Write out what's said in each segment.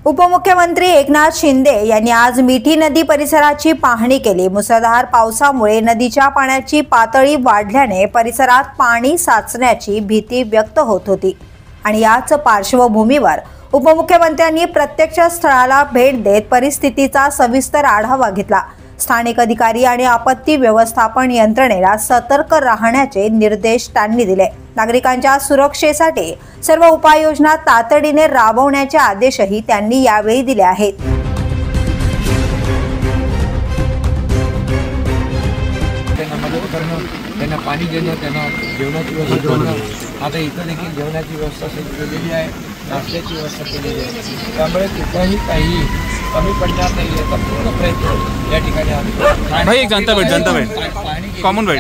उपमुख्यमंत्री एकनाथ शिंदे यांनी आज मिठी नदी परिसराची पाहणी केली। मुसळधार पावसामुळे नदीच्या पाण्याची पातळी वाढल्याने परिसरात पाणी साचण्याची भीती व्यक्त होत होती आणि याच पार्श्वभूमीवर उपमुख्यमंत्र्यांनी प्रत्यक्ष स्थळाला भेट देत परिस्थितीचा सविस्तर आढावा घेतला। स्थानिक अधिकारी आणि आपत्ती व्यवस्थापन यंत्रणेला सतर्क राहण्याचे निर्देश त्यांनी दिले। नागरिकांच्या सुरक्षेसाठी सर्व उपाययोजना तातडीने राबवण्याचे आदेशही त्यांनी यावेळी दिले आहेत। त्यांना पाणी देणं, त्यांना जेवणाची व्यवस्था करणं, आता इथं देखील जेवणाची व्यवस्था केलेली आहे, नाश्त्याची व्यवस्था केलेली आहे। त्यामुळे कुठलाही काही कमी पडणार नाही याचा पूर्ण प्रयत्न या ठिकाणी आम्ही। भाई एक जनता भेट कॉमन भेट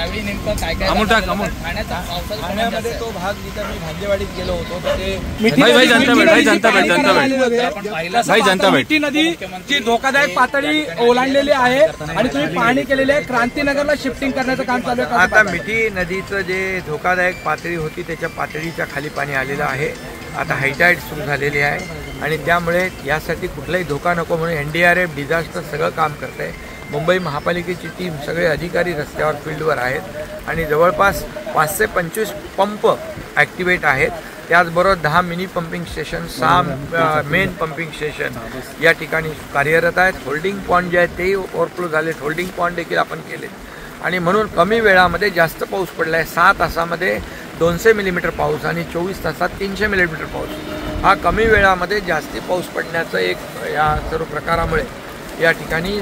ठाण्यामध्ये तो भाग जिथे मी भांजेवाडीत गेलो होतो ते भाई जनता भेट मिठी नदीची धोकादायक पातळी ओलांडलेली आहे आणि तुम्ही पाहणी केलेली आहे। क्रांतीनगरला शिफ्टिंग करण्याचं काम चालू आहे। आता मिठी नदीचं जे धोकादायक पातळी होती त्याच्या पातळीच्या खाली पाणी आलेलं आहे। आता हायटाईड सुरू झालेली आहे आणि त्यामुळे यासाठी कुठलाही धोका नको म्हणून NDRF डिझास्टर सगळं काम करत आहे। मुंबई महापालिकेची टीम सगळे अधिकारी रस्त्यावर फील्डवर आहेत आणि जवळपास 525 पंप ॲक्टिवेट आहेत। त्याचबरोबर 10 mini pumping station, 6 main pumping station या ठिकाणी कार्यरत आहेत। होल्डिंग पॉईंट जे आहेत तेही ओव्हरफ्लो झालेत, होल्डिंग पॉईंट देखील आपण केले आणि म्हणून कमी वेळामध्ये जास्त पाऊस पडला आहे। 6 तासामध्ये 200 मिलीमीटर पाऊस आणि 24 तासात 300 मिलीमीटर पाऊस। हा कमी वेळामध्ये जास्ती पाऊस पडण्याचं एक या सर्व प्रकारामुळे या ठिकाणी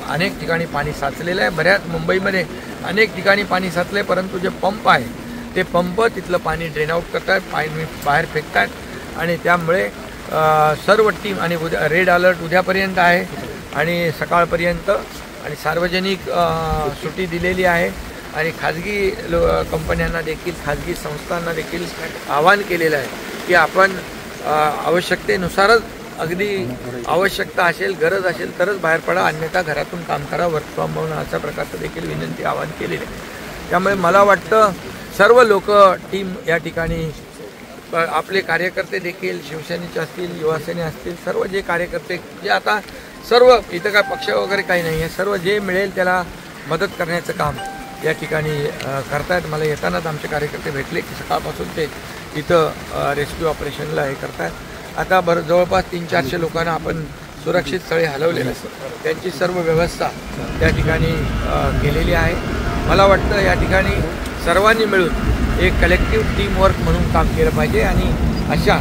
अनेक ठिकाणी पाणी साचलेलं आहे। बऱ्याच मुंबईमध्ये अनेक ठिकाणी पाणी साचले, परंतु जे पंप आहे ते पंप तिथलं पाणी ड्रेन आउट करत आहेत, पाणी बाहेर फेकत आहेत आणि त्यामुळे सर्व टीम आणि उद्या रेड अलर्ट उद्यापर्यंत आहे आणि सकाळपर्यंत आणि सार्वजनिक सुट्टी दिलेली आहे आणि खाजगी कंपन्यांना देखील, खाजगी संस्थांना देखील आवाहन केलेलं आहे की आपण आवश्यकतेनुसारच, अगदी आवश्यकता असेल, गरज असेल तरच बाहेर पडा, अन्यथा घरातून काम करा, वर्क फ्रॉम होम अशा प्रकारचं देखील विनंती आवाहन केलेली आहे। त्यामुळे मला वाटतं सर्व लोक टीम या ठिकाणी, आपले कार्यकर्ते देखील शिवसेनेचे असतील, युवासेने असतील, सर्व जे कार्यकर्ते जे आता सर्व इथं काय पक्ष वगैरे काही नाही आहे, सर्व जे मिळेल त्याला मदत करण्याचं काम या ठिकाणी करतायत। मला येतानाच आमचे कार्यकर्ते भेटले की सकाळपासून ते इथं रेस्क्यू ऑपरेशनला हे करतायत। आता जवळपास 300-400 लोकांना आपण सुरक्षित स्थळी हलवलेलं असतं, त्यांची सर्व व्यवस्था त्या ठिकाणी केलेली आहे। मला वाटतं या ठिकाणी सर्वांनी मिळून एक कलेक्टिव्ह टीमवर्क म्हणून काम केलं पाहिजे आणि अशा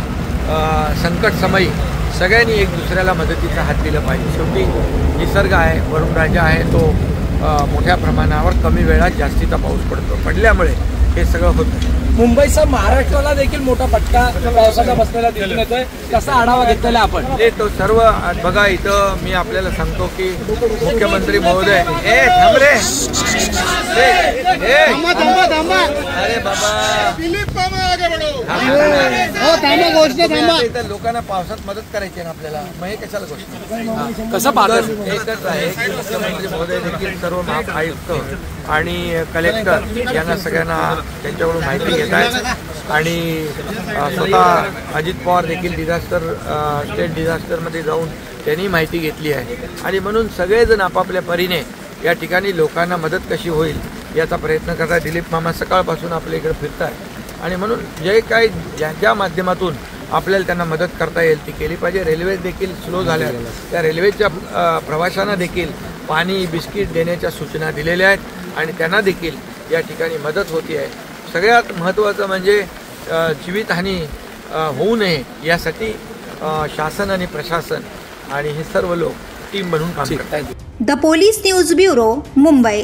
संकटसमयी सगळ्यांनी एक दुसऱ्याला मदतीचा हात दिला पाहिजे। शेवटी निसर्ग आहे, वरुण राजा आहे, तो मोठ्या प्रमाणावर कमी वेळात जास्तीचा पाऊस पडल्यामुळे हे सगळं होतं। मुंबईसह महाराष्ट्राला देखील मोठा फटका पावसाचा बसलेला दिसून येतोय, कसा आढावा घेतलेला आपण? ते तो सर्व बघा, इथं मी आपल्याला सांगतो की मुख्यमंत्री महोदय थांब रे, अरे बाबा इथं लोकांना पावसात मदत करायची ना आपल्याला, मग हे कशाला गोष्ट कसं पाहत एकच आहे की मुख्यमंत्री महोदय देखील सर्व महाआयुक्त आणि कलेक्टर यांना सगळ्यांना त्यांच्याकडून माहिती घेत आहेत आणि स्वतः अजित पवार देखील स्टेट डिझास्टरमध्ये जाऊन त्यांनी माहिती घेतली आहे आणि म्हणून सगळेजण आपापल्या परीने या ठिकाणी लोकांना मदत कशी होईल याचा प्रयत्न करतात। दिलीप मामा सकाळपासून आपल्या इकडे फिरतात आणि म्हणून जे काही ज्या माध्यमातून आपल्याला त्यांना मदत करता येईल ती केली पाहिजे। रेल्वे देखील स्लो झाल्या, त्या रेल्वेच्या प्रवाशांना देखील पाणी, बिस्किट देण्याच्या सूचना दिलेल्या आहेत आणि त्यांना देखील या ठिकाणी मदत होती आहे। सगळ्यात महत्त्वाचं म्हणजे जीवितहानी होऊ नये यासाठी शासन आणि प्रशासन आणि हे सर्व लोक टीम बनवून काम करतात। The police news bureau, Mumbai.